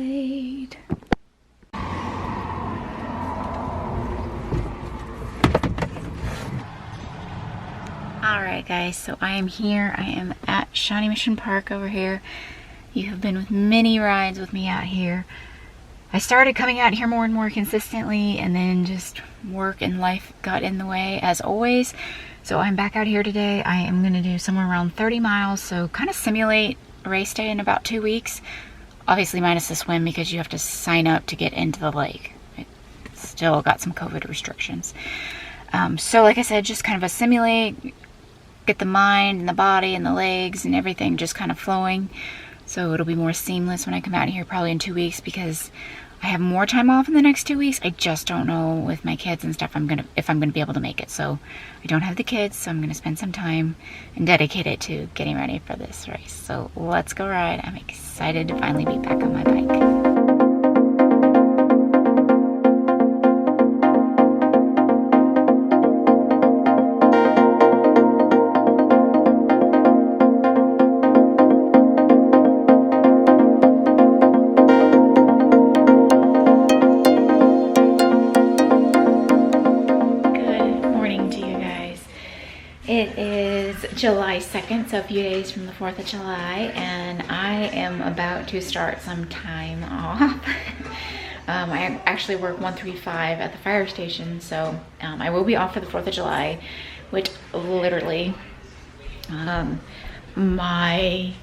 late. Alright guys, so I am here. I am at Shawnee Mission Park over here. You have been with many rides with me out here. I started coming out here more and more consistently, and then just work and life got in the way as always. So I'm back out here today. I am going to do somewhere around 30 miles, so kind of simulate a race day in about 2 weeks. Obviously minus the swim because you have to sign up to get into the lake. It's still got some COVID restrictions. So like I said, just kind of a simulate, get the mind and the body and the legs and everything just kind of flowing. So it'll be more seamless when I come out here probably in 2 weeks, because I have more time off in the next 2 weeks. I just don't know with my kids and stuff if I'm gonna be able to make it. So I don't have the kids, so I'm gonna spend some time and dedicate it to getting ready for this race. So let's go ride. I'm excited to finally be back on my bike. It is July 2nd, so a few days from the 4th of July, and I am about to start some time off. I actually work 135 at the fire station, so I will be off for the 4th of July, which literally my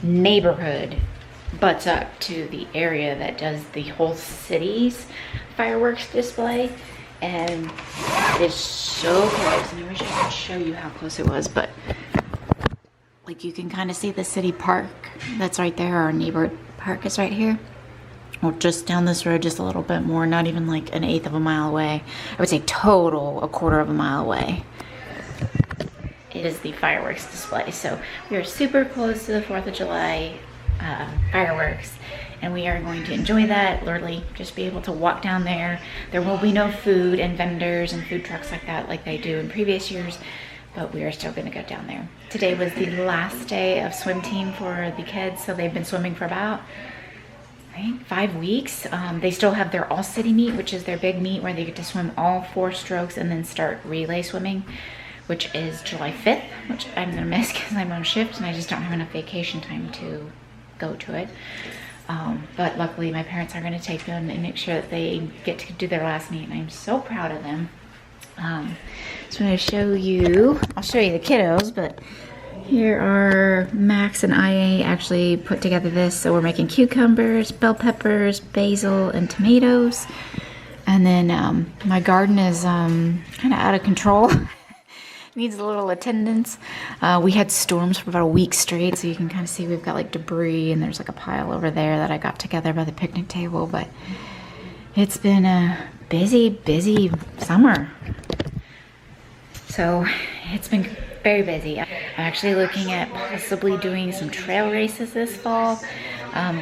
neighborhood butts up to the area that does the whole city's fireworks display. And it is so close, and I wish I could show you how close it was, but like you can kind of see the city park that's right there. Our neighborhood park is right here. Well, just down this road, just a little bit more, not even like 1/8 of a mile away. I would say total 1/4 of a mile away. It is the fireworks display. So we are super close to the 4th of July fireworks. And we are going to enjoy that, literally just be able to walk down there. There will be no food and vendors and food trucks like they do in previous years, but we are still gonna go down there. Today was the last day of swim team for the kids, so they've been swimming for about, I think, 5 weeks. They still have their all-city meet, which is their big meet where they get to swim all 4 strokes and then start relay swimming, which is July 5th, which I'm gonna miss because I'm on shift and I just don't have enough vacation time to go to it. But luckily my parents are going to take them and make sure that they get to do their last meet, and I'm so proud of them. So I'm going to show you, I'll show you the kiddos, but here are Max and IA actually put together this. So we're making cucumbers, bell peppers, basil, and tomatoes. And then my garden is kind of out of control. Needs a little attendance. We had storms for about a week straight, so you can kind of see we've got like debris, and there's like a pile over there that I got together by the picnic table. But it's been a busy summer. So it's been very busy. I'm actually looking at possibly doing some trail races this fall.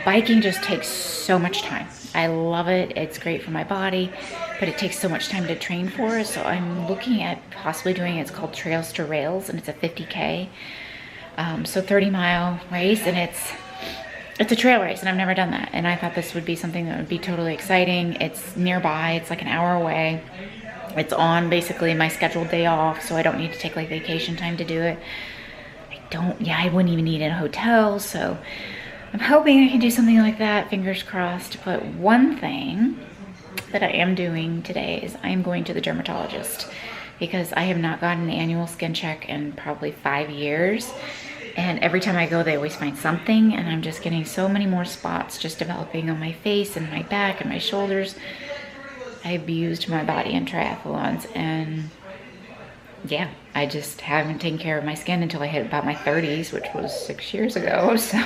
Biking just takes so much time. I love it. It's great for my body, but it takes so much time to train for. So I'm looking at possibly doing, it's called Trails to Rails, and it's a 50K. So 30-mile race, and it's a trail race, and I've never done that. And I thought this would be something that would be totally exciting. It's nearby. It's like an hour away. It's on basically my scheduled day off, so I don't need to take like vacation time to do it. I wouldn't even need a hotel, so I'm hoping I can do something like that, fingers crossed. But one thing that I am doing today is I'm going to the dermatologist, because I have not gotten an annual skin check in probably 5 years. And every time I go, they always find something, and I'm just getting so many more spots just developing on my face and my back and my shoulders. I abused my body in triathlons, and yeah, I just haven't taken care of my skin until I hit about my 30s, which was 6 years ago. So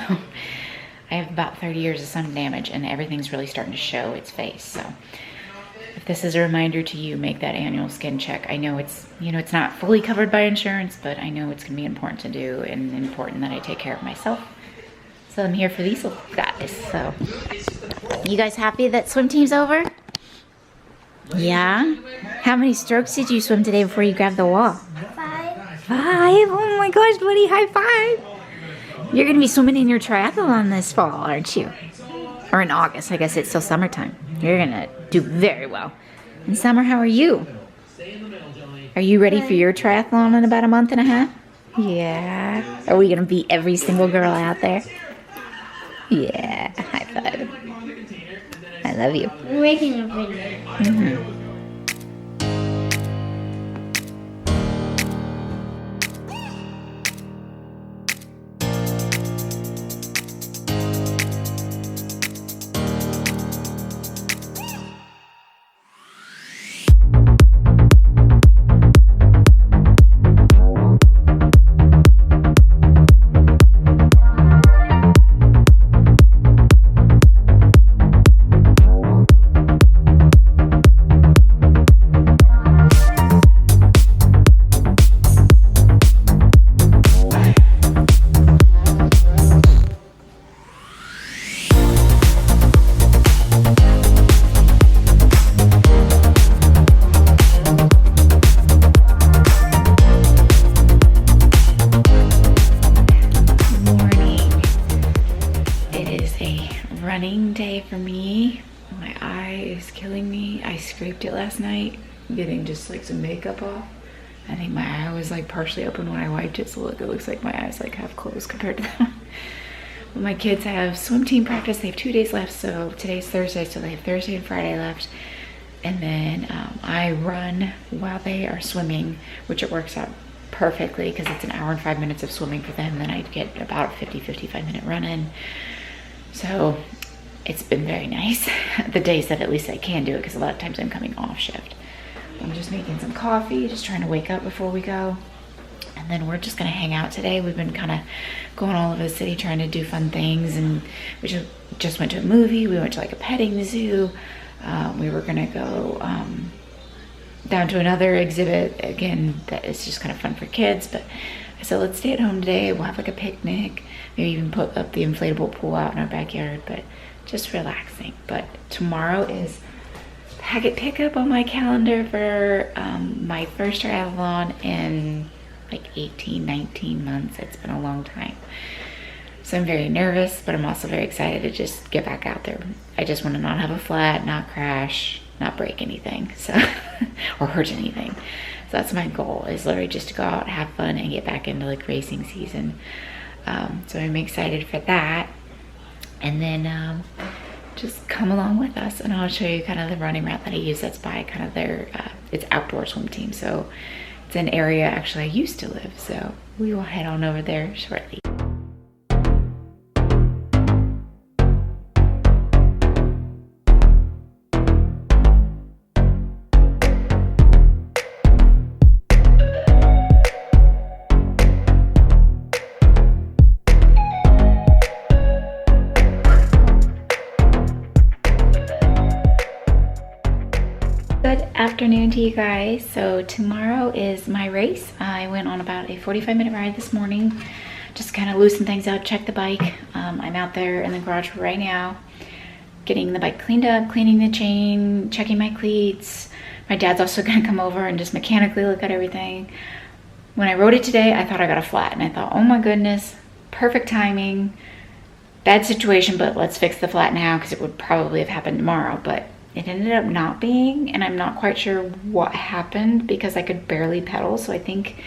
I have about 30 years of sun damage, and everything's really starting to show its face. So if this is a reminder to you, make that annual skin check. I know it's, it's not fully covered by insurance, but I know it's gonna be important to do, and important that I take care of myself. So I'm here for these little guys. So you guys happy that swim team's over? Yeah? How many strokes did you swim today before you grabbed the wall? 5. 5? Oh my gosh, buddy, high five. You're gonna be swimming in your triathlon this fall, aren't you? Or in August, I guess it's still summertime. You're gonna do very well. And Summer, how are you? Are you ready for your triathlon in about a month and a half? Yeah. Are we gonna beat every single girl out there? Yeah. High five. I love you. We're making a video. Mm-hmm. Running day for me. My eye is killing me. I scraped it last night, getting just like some makeup off. I think my eye was like partially open when I wiped it, so look, it looks like my eye's like half closed compared to that. But my kids have swim team practice. They have 2 days left, so today's Thursday, so they have Thursday and Friday left. And then I run while they are swimming, which it works out perfectly because it's an hour and 5 minutes of swimming for them. Then I get about a 55 minute run in. So it's been very nice. The days that at least I can do it, because a lot of times I'm coming off shift. I'm just making some coffee, just trying to wake up before we go. And then we're just gonna hang out today. We've been kind of going all over the city trying to do fun things, and we just went to a movie. We went to like a petting zoo. We were gonna go down to another exhibit, again, that is just kind of fun for kids, but I said, let's stay at home today. We'll have like a picnic, maybe even put up the inflatable pool out in our backyard, but just relaxing. But tomorrow is packet pickup on my calendar for my first triathlon in like 18, 19 months. It's been a long time. So I'm very nervous, but I'm also very excited to just get back out there. I just want to not have a flat, not crash, not break anything, so or hurt anything. So that's my goal, is literally just to go out, have fun, and get back into like racing season. So I'm excited for that. And then just come along with us, and I'll show you kind of the running route that I use. That's by kind of their, it's outdoor swim team. So it's an area actually I used to live. So we will head on over there shortly. Good afternoon to you guys. So tomorrow is my race. I went on about a 45-minute ride this morning, just kind of loosen things up, check the bike. I'm out there in the garage right now, getting the bike cleaned up, cleaning the chain, checking my cleats. My dad's also gonna come over and just mechanically look at everything. When I rode it today, I thought I got a flat, and I thought, oh my goodness, perfect timing, bad situation, but let's fix the flat now because it would probably have happened tomorrow. But it ended up not being, and I'm not quite sure what happened because I could barely pedal. So I think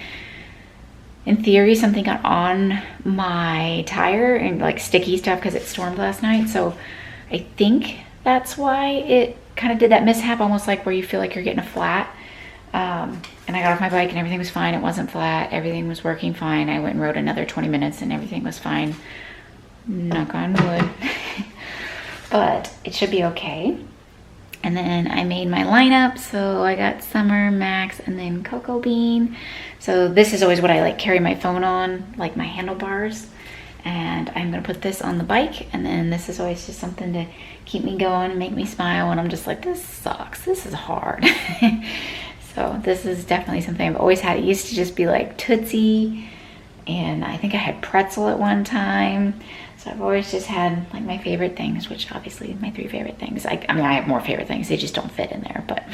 in theory something got on my tire and like sticky stuff because it stormed last night. So I think that's why it kind of did that mishap, almost like where you feel like you're getting a flat. And I got off my bike and everything was fine. It wasn't flat. Everything was working fine. I went and rode another 20 minutes and everything was fine. Knock on wood. But it should be okay. And then I made my lineup, so I got Summer, Max, and then Cocoa Bean. So this is always what I like carry my phone on, like my handlebars. And I'm gonna put this on the bike, and then this is always just something to keep me going and make me smile when I'm just like, this sucks, this is hard. So this is definitely something I've always had. It used to just be like Tootsie, and I think I had pretzel at one time. So I've always just had like my favorite things, which obviously my 3 favorite things. I mean, I have more favorite things. They just don't fit in there, but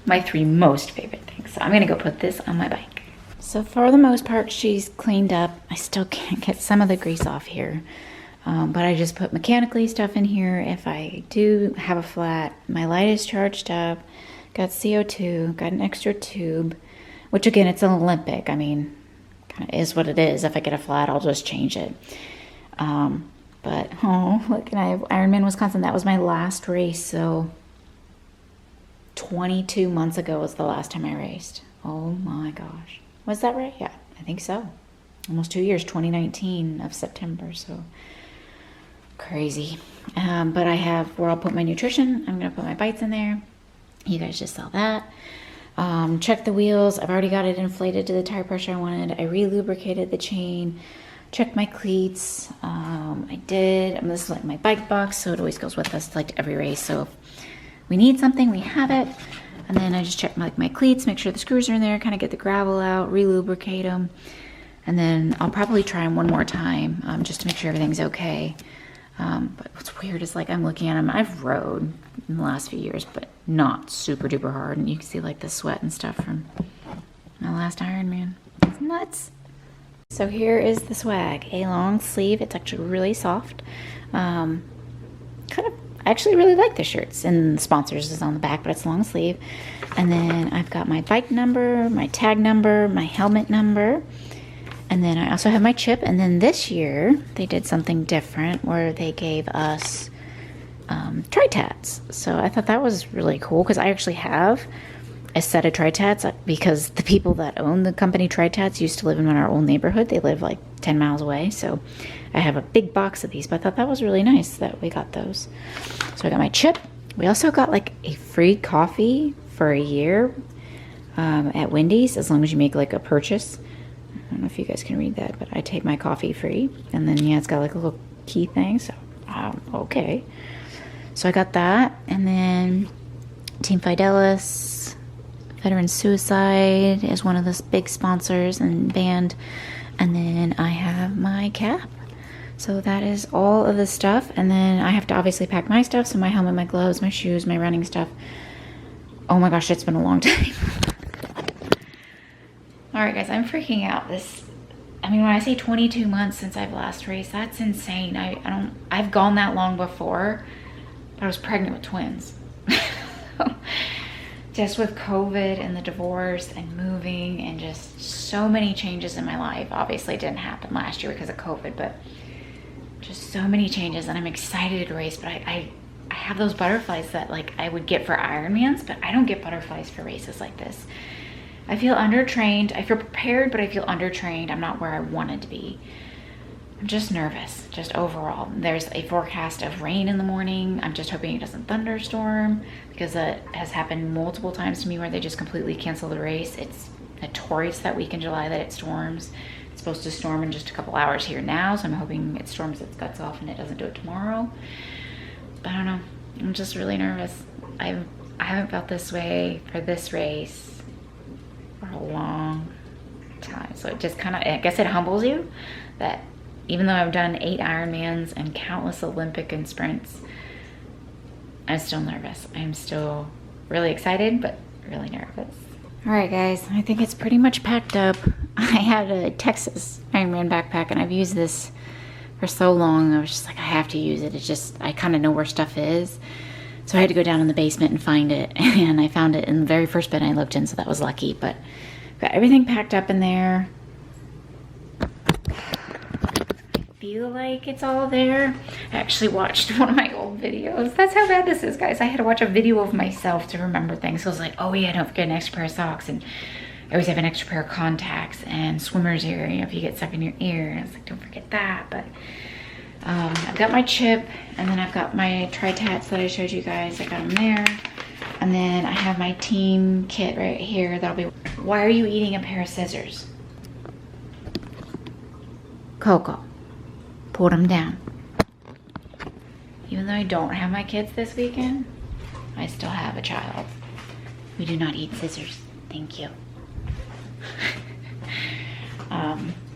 my 3 most favorite things. So I'm gonna go put this on my bike. So for the most part, she's cleaned up. I still can't get some of the grease off here. But I just put mechanically stuff in here if I do have a flat. My light is charged up, got CO2, got an extra tube, which again, it's an Olympic. I mean, kind of is what it is. If I get a flat, I'll just change it. But, oh, look, and I have Ironman Wisconsin. That was my last race, so 22 months ago was the last time I raced. Oh my gosh. Was that right? Yeah, I think so. Almost 2 years, 2019 of September, so crazy. But I have where I'll put my nutrition. I'm going to put my bites in there. You guys just saw that. Check the wheels. I've already got it inflated to the tire pressure I wanted. I re-lubricated the chain. Checked my cleats. I did. This is like my bike box, so it always goes with us like every race. So if we need something, we have it. And then I just check my cleats, make sure the screws are in there, kind of get the gravel out, re-lubricate them. And then I'll probably try them one more time just to make sure everything's okay. But what's weird is like I'm looking at them. I've rode in the last few years, but not super duper hard. And you can see like the sweat and stuff from my last Ironman. It's nuts. So here is the swag, a long sleeve. It's actually really soft. I actually really like the shirts, and the sponsors is on the back, but it's long sleeve. And then I've got my bike number, my tag number, my helmet number. And then I also have my chip. And then this year they did something different where they gave us tri-tats. So I thought that was really cool because I actually have a set of tri-tats because the people that own the company tri-tats used to live in our old neighborhood. They live like 10 miles away. So I have a big box of these, but I thought that was really nice that we got those. So I got my chip. We also got like a free coffee for a year at Wendy's as long as you make like a purchase. I don't know if you guys can read that, but I take my coffee free. And then, yeah, it's got like a little key thing. So, okay. So I got that. And then Team Fidelis, Veteran Suicide is one of the big sponsors and band. And then I have my cap. So that is all of the stuff. And then I have to obviously pack my stuff. So my helmet, my gloves, my shoes, my running stuff. Oh my gosh, it's been a long time. All right, guys, I'm freaking out. I mean, when I say 22 months since I've last raced, that's insane. I've gone that long before, but I was pregnant with twins. Just with COVID and the divorce and moving and just so many changes in my life. Obviously, it didn't happen last year because of COVID, but just so many changes, and I'm excited to race, but I have those butterflies that like I would get for Ironmans, but I don't get butterflies for races like this. I feel undertrained. I feel prepared, but I feel undertrained. I'm not where I wanted to be. I'm just nervous, just overall. There's a forecast of rain in the morning. I'm just hoping it doesn't thunderstorm because it has happened multiple times to me where they just completely cancel the race. It's notorious that week in July that it storms. It's supposed to storm in just a couple hours here now, so I'm hoping it storms its guts off and it doesn't do it tomorrow. But I don't know. I'm just really nervous. I haven't felt this way for this race for a long time. So it just kind of, I guess it humbles you that even though I've done 8 Ironmans and countless Olympic and sprints, I'm still nervous. I'm still really excited, but really nervous. All right, guys, I think it's pretty much packed up. I had a Texas Ironman backpack and I've used this for so long. I was just like, I have to use it. It's just, I kind of know where stuff is. So I had to go down in the basement and find it. And I found it in the very first bin I looked in, so that was lucky. But got everything packed up in there. I feel like it's all there. I actually watched one of my old videos. That's how bad this is, guys. I had to watch a video of myself to remember things. So I was like, oh yeah, don't forget an extra pair of socks. And I always have an extra pair of contacts and swimmer's ear, you know, if you get stuck in your ear. And I was like, don't forget that. But I've got my chip, and then I've got my tri-tats that I showed you guys. I got them there. And then I have my team kit right here. That'll be, why are you eating a pair of scissors? Coco, put them down. Even though I don't have my kids this weekend, I still have a child. We do not eat scissors. Thank you.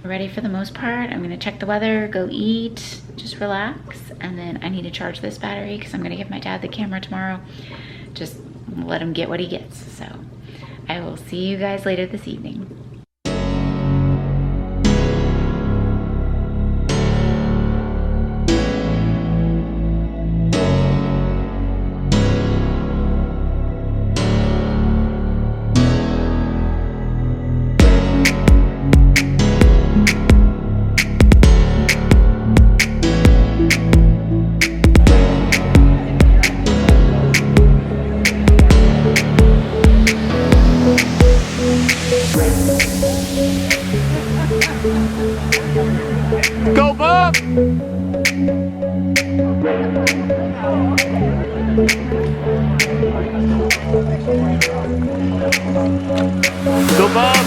Ready for the most part. I'm gonna check the weather, go eat, just relax, and then I need to charge this battery because I'm gonna give my dad the camera tomorrow. Just let him get what he gets. So I will see you guys later this evening. Go, Bob.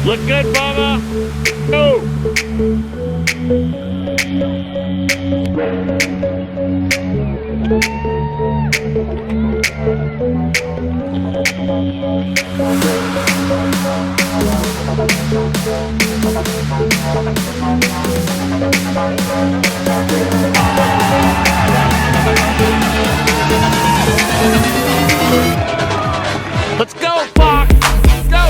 Look good, Mama. Go. Let's go, Fox. Go.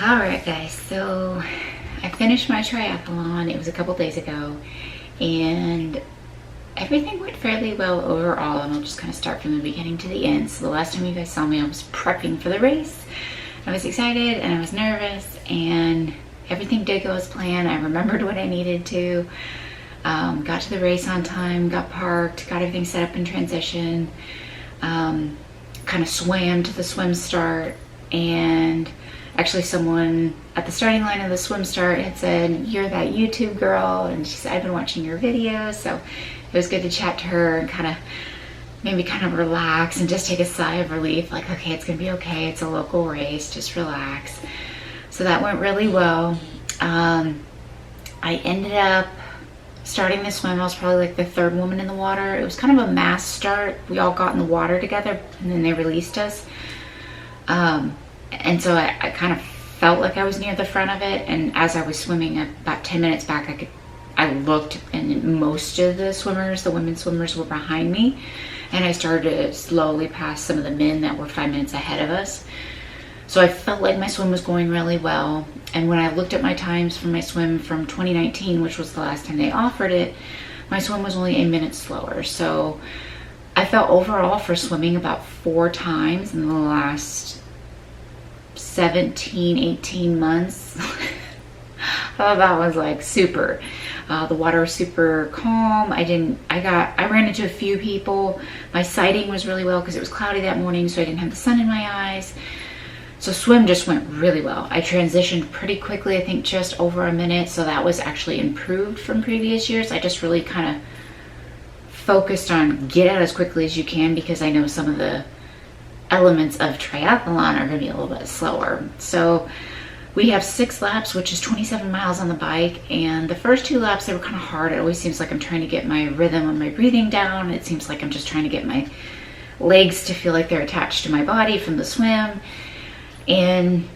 Alright guys, so I finished my triathlon. It was a couple days ago and everything went fairly well overall, and I'll just kind of start from the beginning to the end. So the last time you guys saw me, I was prepping for the race. I was excited and I was nervous, and everything did go as planned. I remembered what I needed to. Got to the race on time, got parked, got everything set up in transition, kind of swam to the swim start, and actually someone at the starting line of the swim start had said, "You're that YouTube girl," and she said, "I've been watching your videos." So it was good to chat to her and maybe relax and just take a sigh of relief, like, okay, it's gonna be okay, it's a local race, just relax. So that went really well. I ended up starting the swim. I was probably like the third woman in the water. It was kind of a mass start. We all got in the water together and then they released us. And so I kind of felt like I was near the front of it. And as I was swimming about 10 minutes back, I looked, and most of the swimmers, the women swimmers, were behind me. And I started to slowly pass some of the men that were 5 minutes ahead of us. So I felt like my swim was going really well. And when I looked at my times for my swim from 2019, which was the last time they offered it, my swim was only a minute slower. So I felt overall for swimming about 4 times in the last 17, 18 months. Oh, that was like super. The water was super calm. I ran into a few people. My sighting was really well because it was cloudy that morning, so I didn't have the sun in my eyes. So swim just went really well. I transitioned pretty quickly, I think just over a minute, so that was actually improved from previous years. I just really kind of focused on get out as quickly as you can, because I know some of the elements of triathlon are going to be a little bit slower. So we have 6 laps, which is 27 miles on the bike, and the first 2 laps, they were kind of hard. It always seems like I'm trying to get my rhythm and my breathing down. It seems like I'm just trying to get my legs to feel like they're attached to my body from the swim. And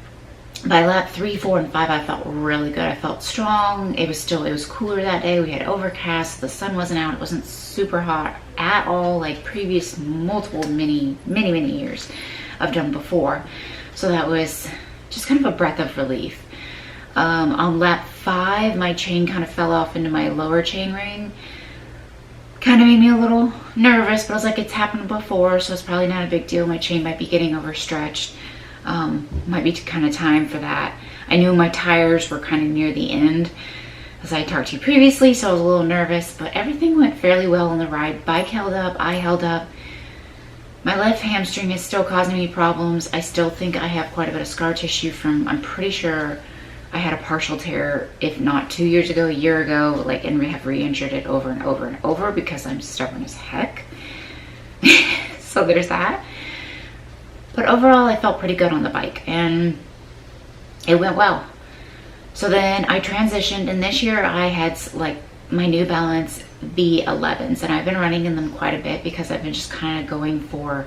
by lap 3, 4, and 5, I felt really good. I felt strong. It was cooler that day. We had overcast. The sun wasn't out. It wasn't super hot at all, like previous many years. I've done before. So that was just kind of a breath of relief. On lap 5, my chain kind of fell off into my lower chain ring. Kind of made me a little nervous, but I was like, it's happened before, so it's probably not a big deal. My chain might be getting overstretched. Might be kind of time for that. I knew my tires were kind of near the end, as I talked to you previously, so I was a little nervous, but everything went fairly well on the ride. Bike held up, I held up. My left hamstring is still causing me problems. I still think I have quite a bit of scar tissue from, I'm pretty sure I had a partial tear, if not 2 years ago, a year ago, like, and have re-injured it over and over and over because I'm stubborn as heck. So there's that. But overall, I felt pretty good on the bike, and it went well. So then I transitioned, and this year I had like my New Balance V11s, and I've been running in them quite a bit because I've been just kind of going for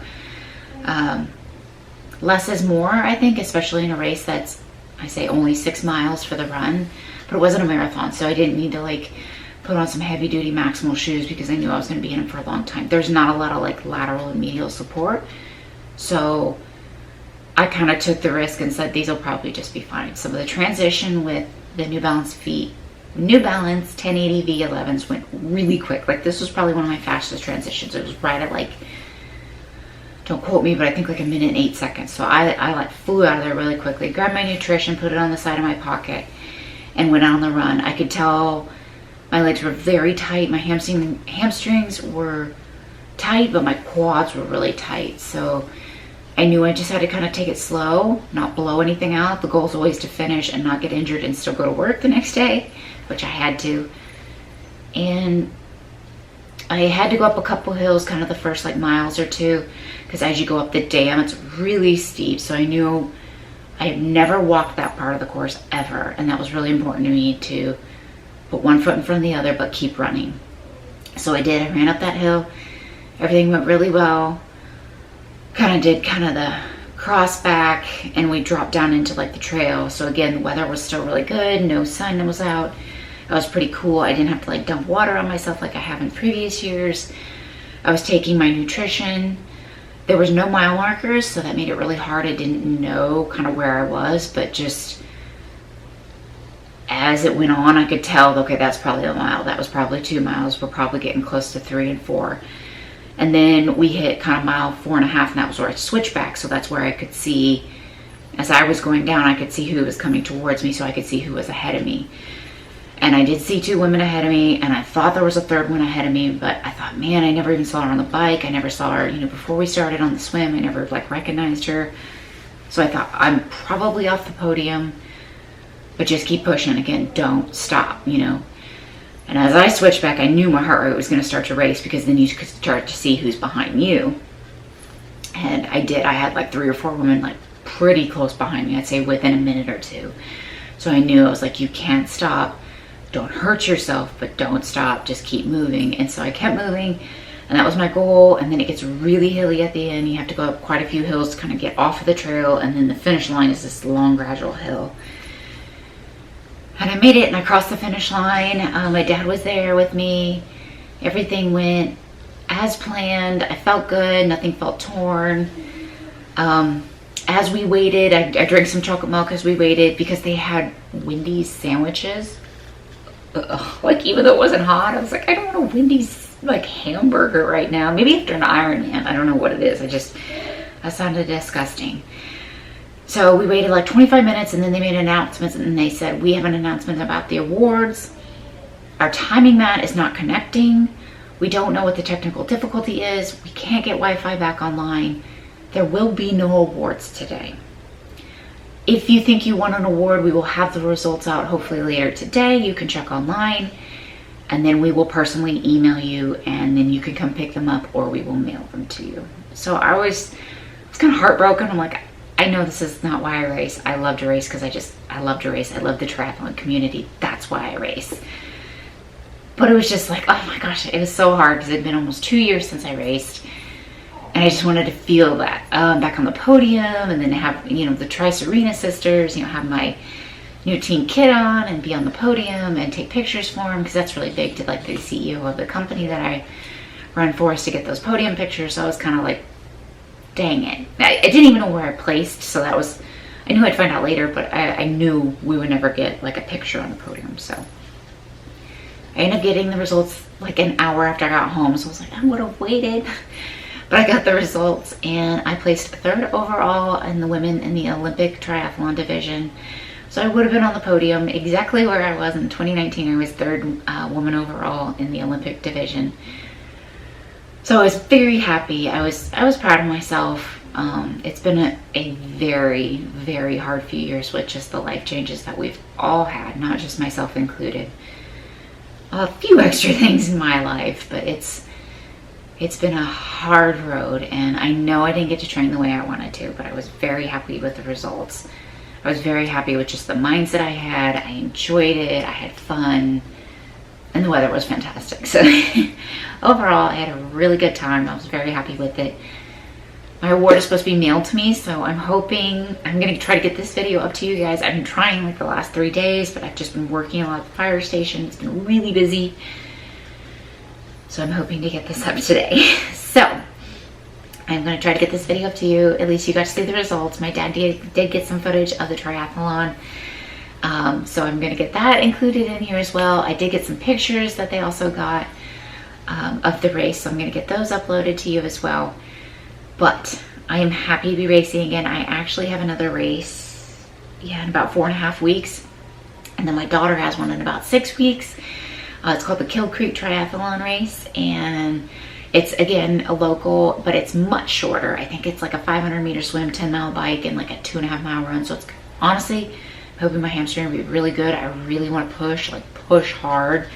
less is more, I think, especially in a race that's, I say, only 6 miles for the run, but it wasn't a marathon, so I didn't need to like put on some heavy duty maximal shoes because I knew I was going to be in them for a long time. There's not a lot of like lateral and medial support, so I kind of took the risk and said these will probably just be fine. So the transition with the New Balance 1080 V11s went really quick. Like, this was probably one of my fastest transitions. It was right at like, don't quote me, but I think like 1 minute and 8 seconds. So I like flew out of there really quickly, grabbed my nutrition, put it on the side of my pocket, and went on the run. I could tell my legs were very tight. My hamstrings were tight, but my quads were really tight. So I knew I just had to kind of take it slow, not blow anything out. The goal is always to finish and not get injured and still go to work the next day, which I had to. And I had to go up a couple hills, kind of the first like miles or two, because as you go up the dam, it's really steep. So I knew I had never walked that part of the course ever, and that was really important to me, to put one foot in front of the other, but keep running. So I did. I ran up that hill. Everything went really well. Kind of did kind of the cross back, and we dropped down into like the trail. So again, the weather was still really good. No sun was out. It was pretty cool. I didn't have to like dump water on myself like I have in previous years. I was taking my nutrition. There was no mile markers, so that made it really hard. I didn't know kind of where I was, but just as it went on, I could tell, okay, that's probably a mile. That was probably 2 miles. We're probably getting close to 3 and 4. And then we hit kind of mile 4.5, and that was where I switched back. So that's where I could see, as I was going down, I could see who was coming towards me, so I could see who was ahead of me. And I did see 2 women ahead of me, and I thought there was a 3rd one ahead of me, but I thought, man, I never even saw her on the bike. I never saw her, you know, before we started on the swim. I never like recognized her. So I thought, I'm probably off the podium, but just keep pushing. Again, don't stop, you know. And as I switched back, I knew my heart rate was going to start to race, because then you could start to see who's behind you. And I did. I had like 3 or 4 women like pretty close behind me. I'd say within a minute or 2. So I knew, I was like, you can't stop. Don't hurt yourself, but don't stop. Just keep moving. And so I kept moving, and that was my goal. And then it gets really hilly at the end. You have to go up quite a few hills to kind of get off of the trail. And then the finish line is this long, gradual hill. And I made it, and I crossed the finish line. My dad was there with me. Everything went as planned. I felt good. Nothing felt torn. As we waited, I drank some chocolate milk as we waited, because they had Wendy's sandwiches. Like, even though it wasn't hot, I was like, I don't want a Wendy's like hamburger right now. Maybe after an Ironman. I don't know what it is. That sounded disgusting. So we waited like 25 minutes, and then they made announcements, and they said, we have an announcement about the awards. Our timing mat is not connecting. We don't know what the technical difficulty is. We can't get Wi-Fi back online. There will be no awards today. If you think you won an award, we will have the results out hopefully later today. You can check online, and then we will personally email you, and then you can come pick them up, or we will mail them to you. So I was kind of heartbroken. I'm like, I know this is not why I race. I love to race because I love to race. I love the triathlon community. That's why I race. But it was just like, oh my gosh, it was so hard, because it had been almost 2 years since I raced. And I just wanted to feel that back on the podium, and then have, you know, the Sirena sisters, you know, have my new team kit on and be on the podium and take pictures for them, because that's really big to like the CEO of the company that I run for, is to get those podium pictures. So I was kind of like dang it. I didn't even know where I placed, so that was, I knew I'd find out later, but I knew we would never get like a picture on the podium. So I ended up getting the results like an hour after I got home. So I was like, I would have waited. But I got the results, and I placed 3rd overall in the women in the Olympic triathlon division. So I would have been on the podium exactly where I was in 2019. I was 3rd woman overall in the Olympic division. So I was very happy. I was proud of myself. It's been a very, very hard few years with just the life changes that we've all had, not just myself included. A few extra things in my life, but it's been a hard road, and I know I didn't get to train the way I wanted to, but I was very happy with the results. I was very happy with just the mindset I had. I enjoyed it. I had fun, and the weather was fantastic. So overall, I had a really good time. I was very happy with it. My award is supposed to be mailed to me, so I'm hoping, I'm going to try to get this video up to you guys. I've been trying like the last 3 days, but I've just been working a lot at the fire station. It's been really busy. So I'm hoping to get this up today. So I'm going to try to get this video up to you. At least you got to see the results. My dad did get some footage of the triathlon. So I'm going to get that included in here as well. I did get some pictures that they also got of the race. So I'm going to get those uploaded to you as well. But I am happy to be racing again. I actually have another race, in about 4.5 weeks. And then my daughter has one in about 6 weeks. It's called the Kill Creek Triathlon Race, and it's, again, a local, but it's much shorter. I think it's like a 500-meter swim, 10-mile bike, and like a 2.5-mile run. So it's, honestly, I'm hoping my hamstring will be really good. I really want to push hard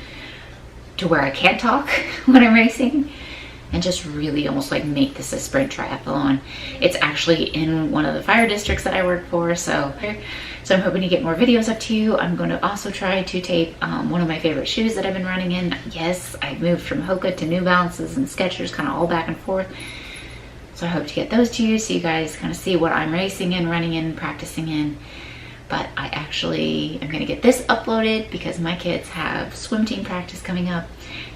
to where I can't talk when I'm racing, and just really almost like make this a sprint triathlon. It's actually in one of the fire districts that I work for, so I'm hoping to get more videos up to you. I'm going to also try to tape one of my favorite shoes that I've been running in. Yes, I moved from Hoka to New Balances and Skechers, kind of all back and forth. So I hope to get those to you so you guys kind of see what I'm racing in, running in, practicing in. But I actually am going to get this uploaded because my kids have swim team practice coming up,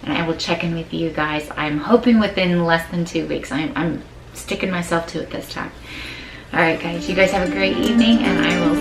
and I will check in with you guys. I'm hoping within less than 2 weeks. I'm sticking myself to it this time. All right, guys, you guys have a great evening, and I will